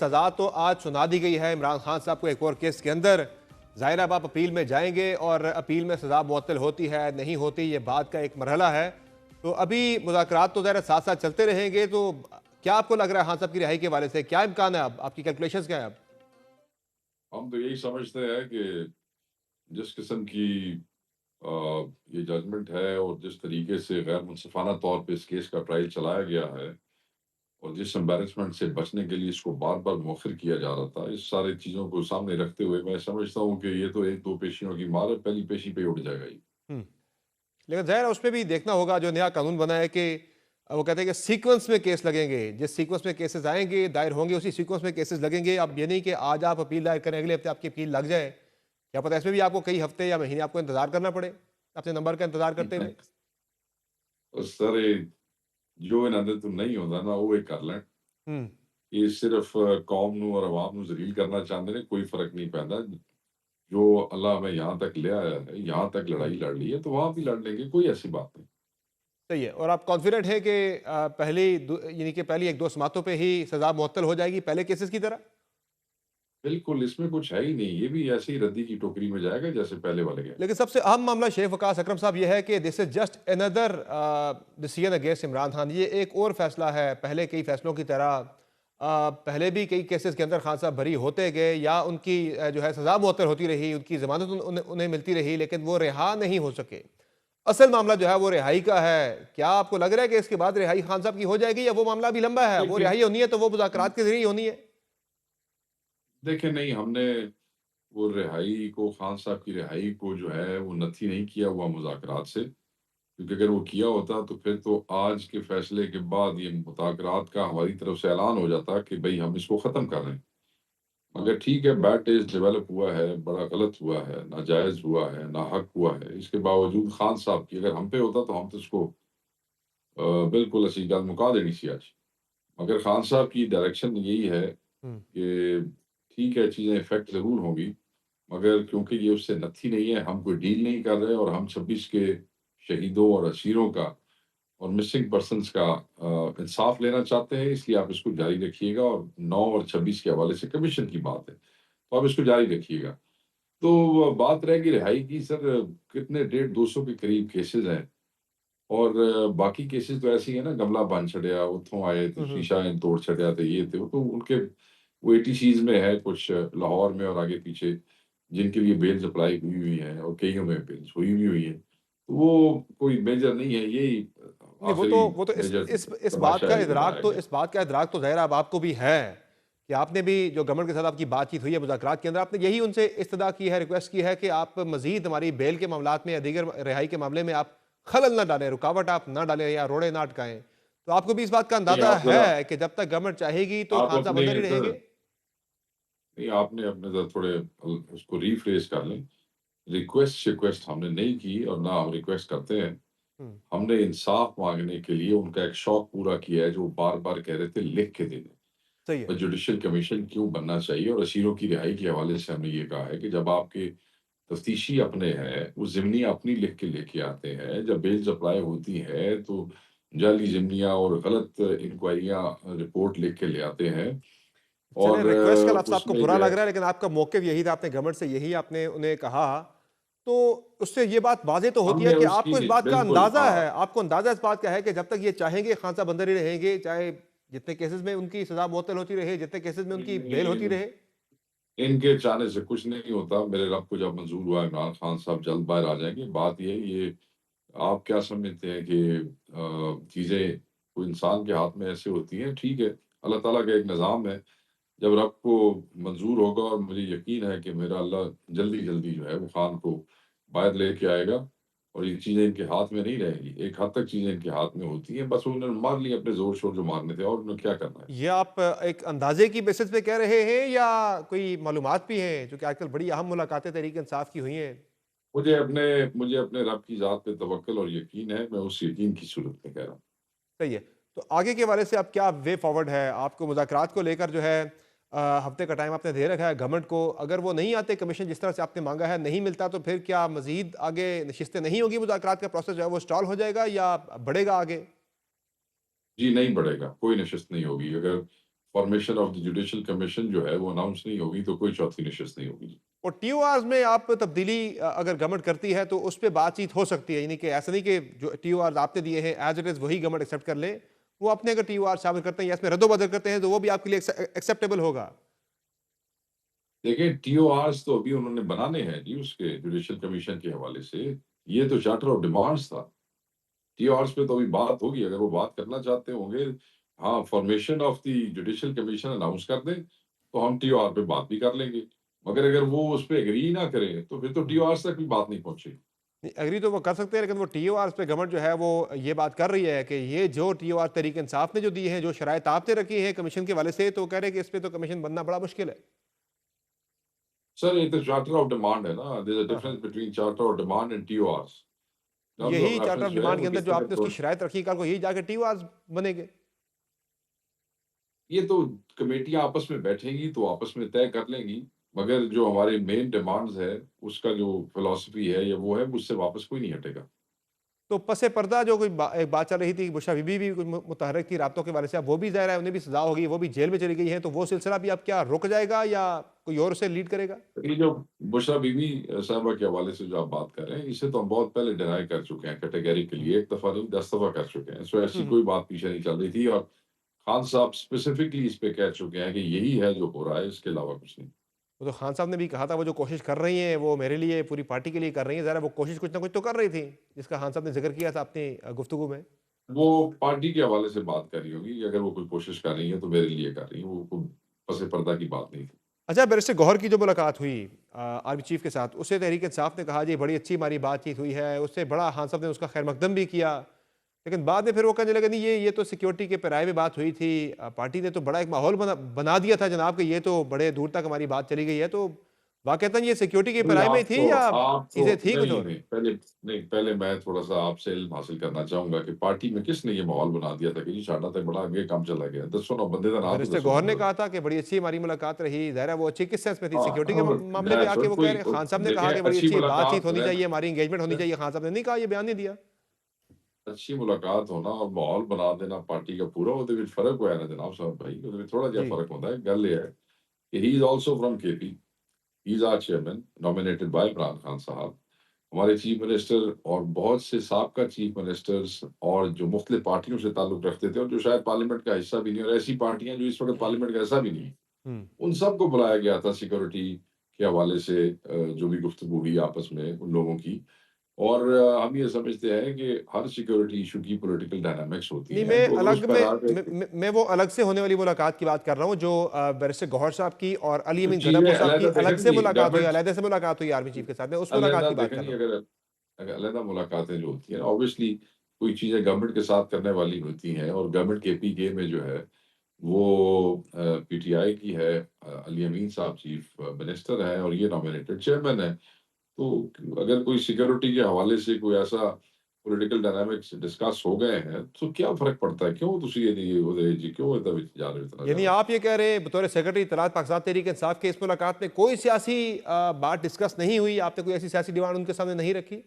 सजा तो आज सुना दी गई है इमरान खान साहब को एक और केस के अंदर। जाहिर है अब आप अपील में जाएंगे और अपील में सजा मुअत्तल होती है नहीं होती, ये बात का एक मरहला है। तो अभी मुज़ाकरात तो ज़ाहिर साथ साथ चलते रहेंगे। तो क्या आपको लग रहा है खान साहब की रिहाई के हवाले से क्या इम्कान है? अब आपकी कैलकुलेशंस क्या है? अब हम तो यही समझते हैं कि जिस किस्म की अ, ये जजमेंट है और जिस तरीके से गैर मुनसिफाना तौर पे इस केस का ट्रायल चलाया गया है और जिस एम्बैरेसमेंट से बचने के लिए इसको बार-बार मौखिर किया जा रहा था, इस सारी चीज़ों को सामने रखते हुए मैं समझता हूँ कि ये तो एक दो पेशियों की मार है, पहली पेशी पे ही उठ जाएगा ये। हम्म, लेकिन ज़ाहिर है उस पर भी देखना होगा। जो नया कानून बना है कि वो कहते हैं कि सीक्वेंस में केस लगेंगे, जिस सीक्वेंस में केसेस आएंगे दायर होंगे उसी सीक्वेंस में केसेस लगेंगे। अब ये नहीं कि आज आप अपील दायर करें अगले हफ्ते आपकी अपील लग जाए। क्या पता इसमें भी आपको कई हफ्ते या महीने आपको इंतजार करना पड़े अपने नंबर का इंतजार करते हुए। और सारे जो इन्हां दे तो नहीं होता ना वो कर लें। हम्म, ये सिर्फ कौम नू और अवाम नू ज़लील करना चाहते हैं, कोई फ़र्क नहीं पैंदा। जो अल्लाह हमें यहाँ तक ले आया है, यहाँ तक लड़ाई लड़ ली है, तो वहाँ भी लड़ लेंगे, कोई ऐसी बात नहीं। सही है। और आप कॉन्फिडेंट हैं कि यानी कि पहली एक दो समातों पे ही सजा मुअत्तल हो जाएगी पहले केसेस की तरह? बिल्कुल, इसमें कुछ है ही नहीं, ये भी ऐसे ही रद्दी की टोकरी में जाएगा जैसे पहले वाले गए। लेकिन सबसे अहम मामला शेख वकास अकरम साहब यह है कि this is just another decision against Imran Khan. ये एक और फैसला है पहले कई फैसलों की तरह। पहले भी कई केसेस के अंदर खान साहब बरी होते गए या उनकी जो है सजा मुअत्तल होती रही, उनकी जमानत उन्हें मिलती रही, लेकिन वो रिहा नहीं हो सके। असल मामला जो है वो रिहाई का है। क्या आपको लग रहा है कि इसके बाद रिहाई खान साहब की हो जाएगी या वो मामला भी लंबा है? वो देखिए रिहाई होनी है तो वो मुज़ाकरात के जरिए ही होनी है। देखिए नहीं, हमने वो रिहाई को खान साहब की रिहाई को जो है वो नथी नहीं किया हुआ मुज़ाकरात से, क्योंकि अगर वो किया होता तो फिर तो आज के फैसले के बाद ये मुज़ाकरात का हमारी तरफ से ऐलान हो जाता कि भई हम इसको ख़त्म कर रहे हैं। मगर ठीक है, बैड टेस्ट डेवलप हुआ है, बड़ा गलत हुआ है, नाजायज़ हुआ है, नाहक हुआ है। इसके बावजूद खान साहब की अगर हम पे होता तो हम तो इसको बिल्कुल असी गल मुका देनी सी आज। मगर खान साहब की डायरेक्शन यही है हम्म, कि ठीक है, चीज़ें इफ़ेक्ट ज़रूर होंगी, मगर क्योंकि ये उससे नत्थी नहीं है, हम कोई डील नहीं कर रहे और हम 26 के शहीदों और असीरों का और मिसिंग पर्सन्स का इंसाफ लेना चाहते हैं, इसलिए आप इसको जारी रखिएगा और 9 और 26 के हवाले से कमीशन की बात है, तो आप इसको जारी रखिएगा। तो बात रहेगी रिहाई की। सर, कितने 150 के करीब केसेज़ हैं और बाकी केसेज़ तो ऐसे ही है ना, गमला बन छड़िया, उत्थों आए तो हम्म, शीशा इन्हें तोड़ छड़िया तो ये थे, तो उनके वो 80 में है, कुछ लाहौर में और आगे-पीछे जिनके लिए बेल्स अप्लाई हुई हुई हैं और कइयों में बेल्स हुई भी हुई हैं। तो वो कोई मेजर नहीं है, यही नहीं, वो तो आखिरी वो तो मेजर इस बात तमाशा का है जो इदराक बनाया तो गया। इस बात का इदराक तो ज़ाहिर है अब आपको भी है कि आपने भी जो गवर्नमेंट के साथ आपकी बातचीत हुई है मुज़ाकरात के अंदर, आपने यही उनसे इस्तदा की है, रिक्वेस्ट की है कि आप मज़ीद हमारी बेल के मामलात में या दीगर रिहाई के मामले में आप खलल ना डालें, रुकावट आप ना डालें या रोड़े ना अटकाएं। तो आपको भी इस बात का नहीं, अंदाज़ा आप ज़रा है कि जब तक गवर्नमेंट चाहेगी तो आप खान साहब अपने अंदर ही सर रहेंगे? नहीं, आपने अपने ज़रा थोड़े उसको रीफ्रेज़ कर लें। रिक्वेस्ट-शिक्वेस्ट हमने नहीं की और ना हम रिक्वेस्ट करते हैं। हम्म, हमने इंसाफ माँगने के लिए उनका एक शौक पूरा किया है, जो बार-बार कह रहे थे लिख के दे दें। सही है। और जुडिशियल कमीशन क्यों बनना चाहिए और असीरों की रिहाई के हवाले से हमने ये कहा है कि जब आपके तफ्तीशी अपने हैं, वो ज़िम्मी अपनी लिख के लेके आते हैं, जब बेल सप्लाई होती है, तो जाली ज़िम्मियाँ और गलत इंक्वायरियाँ रिपोर्ट लिख के ले आते हैं चलें, और रिक्वेस्ट का लफ्ज़ आपको उसमें बुरा जो है लग रहा है, लेकिन आपका मौक़िफ़ यही था, आपने गवर्नमेंट से यही आपने उन्हें कहा। तो उससे ये बात वाज़ेह तो होती है हमने कि आपको इस उसकी बात का बिल्कुल अंदाज़ा है, हाँ, आपको अंदाज़ा इस बात का है कि जब तक ये चाहेंगे खान साहब अंदर ही रहेंगे, चाहे जितने केसेज़ में उनकी सज़ा मुअत्तल होती रहे, जितने केसेज़ में उनकी बेल होती रहे। इनके चाहने से कुछ नहीं होता। मेरे रब को जब मंज़ूर हुआ इमरान खान साहब जल्द बाहर आ जाएँगे। बात ये है, ये आप क्या समझते हैं कि चीज़ें कोई इंसान के हाथ में ऐसे होती हैं? ठीक है, अल्लाह ताला का एक निज़ाम है। जब रब को मंज़ूर होगा और मुझे यकीन है कि मेरा अल्लाह जल्दी-जल्दी जो है वो खान को बाहर लेके आएगा और ये चीज़ें इनके हाथ में नहीं रहेंगी। एक हद तक चीज़ें इनके हाथ में होती हैं, बस उन्होंने मार लिए अपने ज़ोर-शोर जो मारने थे और उन्हें क्या करना है। ये आप एक अंदाज़े की बेसिस पे कह रहे हैं या कोई मालूमात भी हैं, जो कि आजकल बड़ी अहम मुलाकातें तहरीक-ए-इंसाफ की हुई हैं? मुझे अपने रब की ज़ात पे तवक्कुल और यकीन है, मैं उस यकीन की सूरत में कह रहा हूँ। सही है। तो आगे के हवाले से अब क्या वे फॉरवर्ड है? आपको मुज़ाकरात को लेकर जो है हफ़्ते का टाइम आपने दे रखा है गवर्नमेंट को। अगर वो नहीं आते कमीशन जिस तरह से आपने माँगा है, नहीं मिलता, तो फिर क्या मज़ीद आगे नशिस्तें नहीं होंगी? मुज़ाकरात का प्रोसेस जो है वो स्टॉल हो जाएगा या बढ़ेगा आगे? जी, नहीं बढ़ेगा, कोई नशिस्त नहीं होगी। अगर formation of the judicial commission जो है वो अनाउंस नहीं होगी तो कोई चौथी नशिस्त नहीं होगी। और टीओआर में आप तब्दीली अगर गवर्नमेंट करती है तो उस पे बातचीत हो सकती है, यानी कि ऐसा नहीं कि जो टीओआर आपने दिए हैं एज इट इज वही गवर्नमेंट एक्सेप्ट कर ले। वो अपने अगर टीओआर शामिल करते हैं या इसमें रद्दोबदल करते हैं तो वो भी आपके लिए एक्सेप्टेबल होगा। देखिए, टीओआरस तो अभी उन्होंने बनाने हैं जी उसके जुडिशल कमीशन के हवाले से। ये तो चार्टर ऑफ डिमांड्स था। टीओआरस पे तो अभी बात होगी अगर वो बात करना चाहते होंगे। हाँ, formation of the judicial commission announce कर दें, तो हम टीओआर पे बात भी कर लेंगे। मगर अगर वो उस पे एग्री ना करें, तो फिर तो हम्म। टीओआरस तक भी बात नहीं पहुँचेगी। नहीं, एग्री तो वो कर सकते हैं, लेकिन वो टीओआर पे गवर्नमेंट जो है वो ये बात कर रही है कि ये जो टीओआर तहरीक इंसाफ ने जो दी है, जो शराइत आपने रखी है कमीशन के वाले से, तो कह रहे हैं कि इस पे तो कमीशन बनना बड़ा मुश्किल है। सर, ये तो चार्टर ऑफ डिमांड है ना, देयर इज़ अ हाँ हाँ। Difference between charter of demand and TORs. Terms यही ऑफ चार्टर रेफरेंस ऑफ जो है डिमांड के वो अंदर किस जो तरह आपने उसकी प्रो शराइत रखी, कल को यही जाके टीओआर बनेंगे। ये तो कमेटियाँ आपस में बैठेंगी तो आपस में तय कर लेंगी। मगर जो हमारे मेन डिमांड्स है, उसका जो फिलॉसफी है या वो है, उससे वापस कोई नहीं हटेगा। तो पसे पर्दा जो कोई एक बात चल रही थी, बुशरा बीबी भी कुछ मुतहरक थी राब्तों के बारे से, अब वो भी ज़ाहिर है उन्हें भी सजा होगी, वो भी जेल में चली गई है, तो वो सिलसिला भी अब क्या रुक जाएगा या कोई और उसे लीड करेगा? ये जो बुशरा बीबी साहिबा के हवाले से जो आप बात कर रहे हैं, इसे तो हम बहुत पहले डिनाई कर चुके हैं कैटेगरिकली, हम्म। 1 दफ़ा नहीं 10 दफ़ा कर चुके हैं। सो ऐसी हम्म। कोई बात पीछे नहीं चल रही थी और खान साहब स्पेसिफिकली इस पे कह चुके हैं कि यही है जो हो रहा है, इसके अलावा कुछ नहीं। वो तो खान साहब ने भी कहा था वो जो कोशिश कर रही हैं वो मेरे लिए पूरी पार्टी के लिए कर रही हैं, ज़रा वो कोशिश कुछ ना कुछ तो कर रही थी, जिसका खान साहब ने जिक्र किया था अपनी गुफ्तगू में। वो पार्टी के हवाले से बात कर रही होंगी, अगर वो कोई कोशिश कर रही है तो मेरे लिए कर रही है, वो कोई पस पर्दा की बात नहीं थी। अच्छा, बैरिस्टर गौहर की जो मुलाकात हुई आर्मी चीफ के साथ, उससे तहरीक इंसाफ ने कहा जी बड़ी अच्छी हमारी बातचीत हुई है, उससे बड़ा खान साहब ने उसका खैर मकदम भी किया। लेकिन बाद में फिर वो कहने लगे नहीं, ये तो सिक्योरिटी के पैराए में बात हुई थी, पार्टी ने तो बड़ा एक माहौल बना दिया था जनाब कि ये तो बड़े दूर तक हमारी बात चली गई है, तो वाकई ये सिक्योरिटी के नहीं, पैराए में ही थी या आप तो चीज़ें थी कुछ नहीं, और? नहीं, पहले मैं थोड़ा-सा आपसे इल्म हासिल करना चाहूँगा कि पार्टी में किसने ये माहौल बना दिया था कि जी साडा ते बड़ा आगे काम चला गया। दसो ना बंदे दा नाम तो बैरिस्टर दसो गौहर ना ने ज़रा। कहा था कि बड़ी अच्छी हमारी मुलाकात रही, ज़ाहिर है वो अच्छी किस सेंस में थी, हाँ, सिक्योरिटी के मामले में दैट्स आके व्हाट वो कह रहे हैं, खान साहब ने कहा देखिए कि बड़ी अच्छी अच्छी बातचीत मुलाकात होनी चाहिए, रहना हमारी एंगेजमेंट होनी चाहिए, खान साहब ने नहीं कहा, ये बयान नहीं दिया। अच्छी मुलाकात होना और माहौल बना देना पार्टी का पूरा ਉਹਦੇ ਵਿੱਚ फ़र्क ਹੋਇਆ ना जनाब साहब भाई, ਉਹਦੇ ਵਿੱਚ थोड़ा ਜਿਹਾ जी। फ़र्क ਹੁੰਦਾ है। ਗੱਲ ਇਹ है कि he is also from KP, he is our chairman nominated by Imran Khan साहब। हमारे चीफ मिनिस्टर और बहुत से साबका चीफ मिनिस्टर्स और जो मुख्तलिफ पार्टियों से ताल्लुक रखते थे और जो शायद पार्लियामेंट का हिस्सा भी नहीं और ऐसी पार्टियां जो इस वक्त पार्लियामेंट का हिस्सा भी नहीं है, हम्म। उन सबको बुलाया गया था सिक्योरिटी के हवाले से जो भी गुफ्तगू हुई आपस में उन लोगों की। और हम ये समझते हैं कि हर सिक्योरिटी इशू की पॉलिटिकल डायनामिक्स होती नहीं, हैं, मैं तो अगर उस अलग पर में आ गए मैं वो अलग से होने वाली मुलाकात की बात कर रहा हूँ जो बैरिस्टर गौहर साहब की और अली तो अमीन चीज़ें गदापुर साहब की अलहदा देखें अलग से नहीं, मुलाकात हुई, गवर्नमेंट अलहदे से मुलाकात हुई आर्मी चीफ के साथ, मैं उस मुलाकात अलहदा की बात देखें कर नहीं, रहा हूँ। अगर अगर अलहदा मुलाकातें जो होती हैं ऑब्वियसली कोई चीज़ें गवर्नमेंट के साथ करने वाली होती हैं और गवर्नमेंट के पीके में जो है वो पीटीआई की है। अली अमीन साहब चीफ मिनिस्टर हैं और ये नॉमिनेटेड चेयरमैन है। तो अगर कोई सिक्योरिटी के हवाले से कोई ऐसा पॉलिटिकल डायनामिक्स डिस्कस हो गए हैं, तो क्या फ़र्क पड़ता है? क्यों तुसी ये ओहदे जी क्यों ਇਹਦੇ ਵਿੱਚ जा रहे हो इतना यानी ज़्यादा? आप ये कह रहे हैं बतौर सेक्रेटरी इत्तलात पाकिस्तान तहरीक इंसाफ के इस मुलाकात में कोई सियासी बात डिस्कस नहीं हुई, आपने कोई ऐसी सियासी डिमांड उनके सामने नहीं रखी?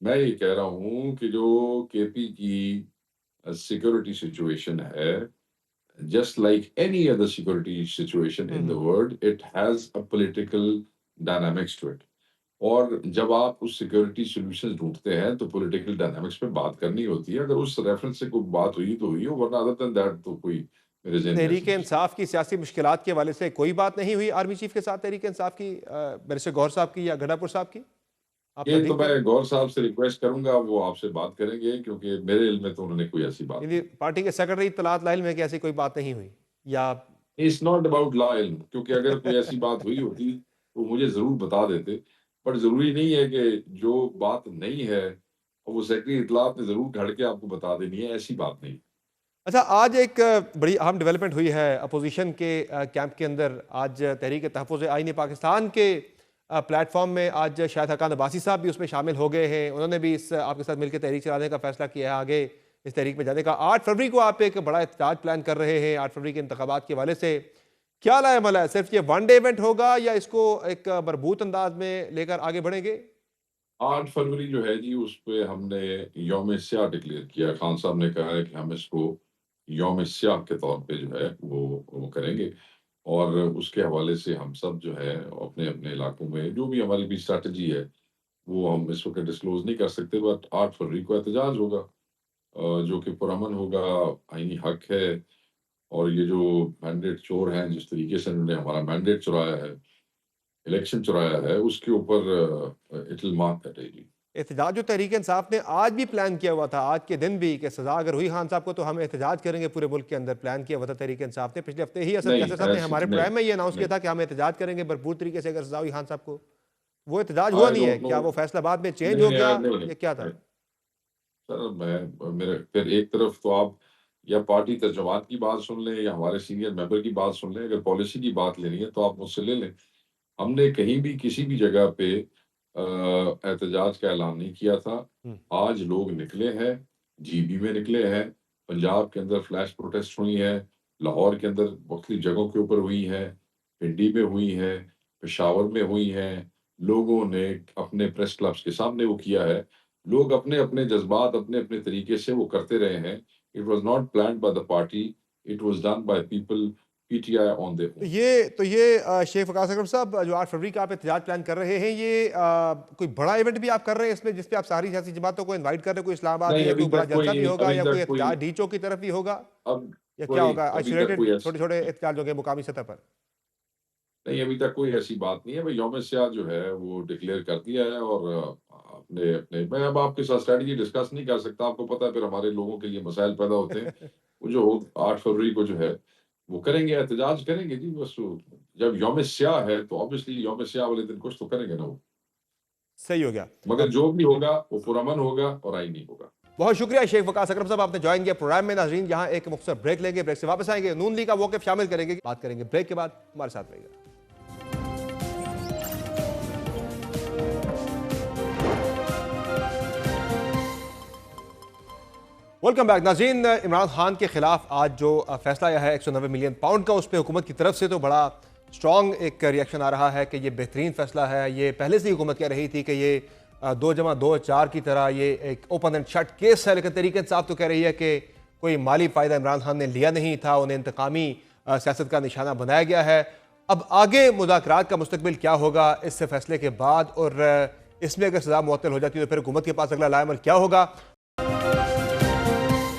मैं ये कह रहा हूँ कि जो केपी की सिक्योरिटी सिचुएशन है, just like any other security situation in the hmm. world, it has a political dynamics to it. और जब आप उस सिक्योरिटी सॉल्यूशंस ढूँढते हैं, तो पॉलिटिकल डायनामिक्स पे बात करनी होती है। अगर उस रेफरेंस से कोई बात हुई तो हुई हो, वरना अदर देन दैट तो कोई मेरे ज़हन में ऐसी तहरीक चीज़ नहीं। इंसाफ की सियासी मुश्किलात के हवाले से कोई बात नहीं हुई आर्मी चीफ के साथ तहरीक इंसाफ की, बैरिस्टर गौहर साहब की या गडापुर साहब की? आप ये तो तस्दीक करें। मैं गौर साहब से रिक्वेस्ट करूँगा, वो आपसे बात करेंगे क्योंकि मेरे इल्म में तो उन्होंने कोई ऐसी बात यानी नहीं की। पार्टी के सेक्रेटरी इत्तलात लाइल में कि ऐसी कोई बात नहीं हुई या इट्स नॉट अबाउट लॉ इल्म क्योंकि अगर कोई ऐसी बात हुई होती, तो मुझे ज़रूर बता देते। बट ज़रूरी नहीं है कि जो बात नहीं है, वो सेक्रेटरी इत्तलात ने ज़रूर ढड़ के आपको बता देनी है, ऐसी बात नहीं। अच्छा, आज एक बड़ी अहम डेवलपमेंट हुई है अपोजिशन के कैंप के अंदर। आज तहरीक तहफ़्फ़ुज़ आईन पाकिस्तान के प्लेटफॉर्म में आज शाहिद हक़ान अब्बासी साहब भी उसमें शामिल हो गए हैं। उन्होंने भी इस आपके साथ मिलकर तहरीक चलाने का फैसला किया है, आगे इस तहरीक में जाने का। 8 फरवरी को आप एक बड़ा एहतजाज प्लान कर रहे हैं, 8 फरवरी के इंतखाबात के हवाले से। क्या लाएमल है? सिर्फ ये वन डे इवेंट होगा या इसको एक मरबूत अंदाज में लेकर आगे बढ़ेंगे? 8 फरवरी जो है जी, उस पे हमने यौम-ए-सियाह डिक्लेयर किया। खान साहब ने कहा है कि हम इसको यौम स्याह के तौर पे जो है वो करेंगे। और उसके हवाले से हम सब जो है अपने-अपने इलाकों में जो भी हमारी भी स्ट्रैटेजी है, वो हम इस वक़्त डिस्क्लोज़ नहीं कर सकते, बट 8 फरवरी को एहतजाज होगा, जो कि पुरअमन होगा, आईनी हक है। और ये जो मैंडेट चोर हैं, जिस तरीके से इन्होंने हमारा मैंडेट चुराया है, इलेक्शन चुराया है, उसके ऊपर it will mark that daily. एहतजाज जो तहरीक इंसाफ ने आज भी प्लान किया हुआ था, आज के दिन भी, कि सजा अगर हुई खान साहब को तो हम एहतजाज करेंगे पूरे मुल्क के अंदर, प्लान किया हुआ था तहरीक इंसाफ ने। पिछले हफ्ते ही असद नहीं, कैसर साहब ने ऐसी हमारे नहीं, प्रोग्राम में ये अनाउंस किया नहीं। था कि हम एहतजाज करेंगे भरपूर तरीके से अगर सजा हुई खान साहब को। वो एहतजाज हुआ आई नहीं है, डोंट नो। क्या वो फैसला बाद में चेंज नहीं, हो नहीं, गया नहीं, नहीं, या क्या था? नहीं। सर, मैं मेरे फिर एक तरफ तो आप या पार्टी तर्जुमान की बात सुन लें या हमारे सीनियर मेंबर की बात सुन लें, अगर पॉलिसी की बात लेनी है तो आप मुझसे ले लें। हमने कहीं भी किसी भी जगह पे एहतजाज का ऐलान नहीं किया था। हम्म। आज लोग निकले हैं, जीबी में निकले हैं, पंजाब के अंदर फ्लैश प्रोटेस्ट हुई हैं, लाहौर के अंदर मुख्तलिफ जगहों के ऊपर हुई हैं, पिंडी में हुई हैं, पेशावर में हुई हैं। लोगों ने अपने प्रेस क्लब्स के सामने वो किया है। लोग अपने-अपने जज़्बात अपने-अपने तरीके से वो करते रहे हैं। It was not planned by the party, it was done by people, PTI on their own. तो ये शेख वकास अकरम साहब, जो 8 फरवरी का आप एहतजाज प्लान कर रहे हैं, ये कोई बड़ा इवेंट भी आप कर रहे हैं इसमें, जिसपे आप सारी सियासी जमातों को इनवाइट कर रहे हैं? कोई इस्लामाबाद में नहीं, या कोई बड़ा जलसा भी होगा या कोई एहतजाज डी चौक की तरफ भी होगा या क्या होगा? अभी तक आइसोलेटेड कोई ऐस छोटे-छोटे एहतजाज होंगे मुकामी सतह पर? नहीं, अभी तक कोई ऐसी बात नहीं है। भई यौम सियाह जो है वो डिक्लेयर कर दिया है और अपने अपने मैं अब आपके साथ स्ट्रैटेजी डिस्कस नहीं कर सकता। आपको पता है फिर हमारे लोगों के लिए मसाइल पैदा होते हैं। वो जो 8 फरवरी को जो है वो करेंगे, एहतजाज करेंगे जी, बस वो जब यौम सियाह है तो ऑब्वियसली यौम सियाह वाले दिन कुछ तो करेंगे ना वो। सही हो गया। मगर जो भी होगा वो पुरअमन होगा और आईनी होगा। बहुत शुक्रिया शेख वकास अकरम साहब, आपने ज्वाइन किया प्रोग्राम में। नाजरीन, यहाँ एक मुख्तसर ब्रेक लेंगे, ब्रेक से वापस आएंगे, नून लीग का मौक़िफ़ शामिल करेंगे, बात करेंगे ब्रेक के बाद। हमारे साथ रहिएगा। वेलकम बैक नाज़रीन। इमरान खान के खिलाफ आज जो फैसला आया है 190 मिलियन पाउंड का, उस पर हुकूमत की तरफ से तो बड़ा स्ट्रॉन्ग एक रिएक्शन आ रहा है कि ये बेहतरीन फैसला है। ये पहले से ही हुकूमत कह रही थी कि ये 2+2=4 की तरह ये एक ओपन एंड शट केस है, लेकिन तहरीक इंसाफ तो कह रही है कि कोई माली फ़ायदा इमरान खान ने लिया नहीं था, उन्हें इंतकामी सियासत का निशाना बनाया गया है। अब आगे मुज़ाकरात का मुस्तकबिल क्या होगा इस फैसले के बाद, और इसमें अगर सज़ा मुअत्तल हो जाती है तो फिर हुकूमत के पास अगला लाएमल क्या होगा?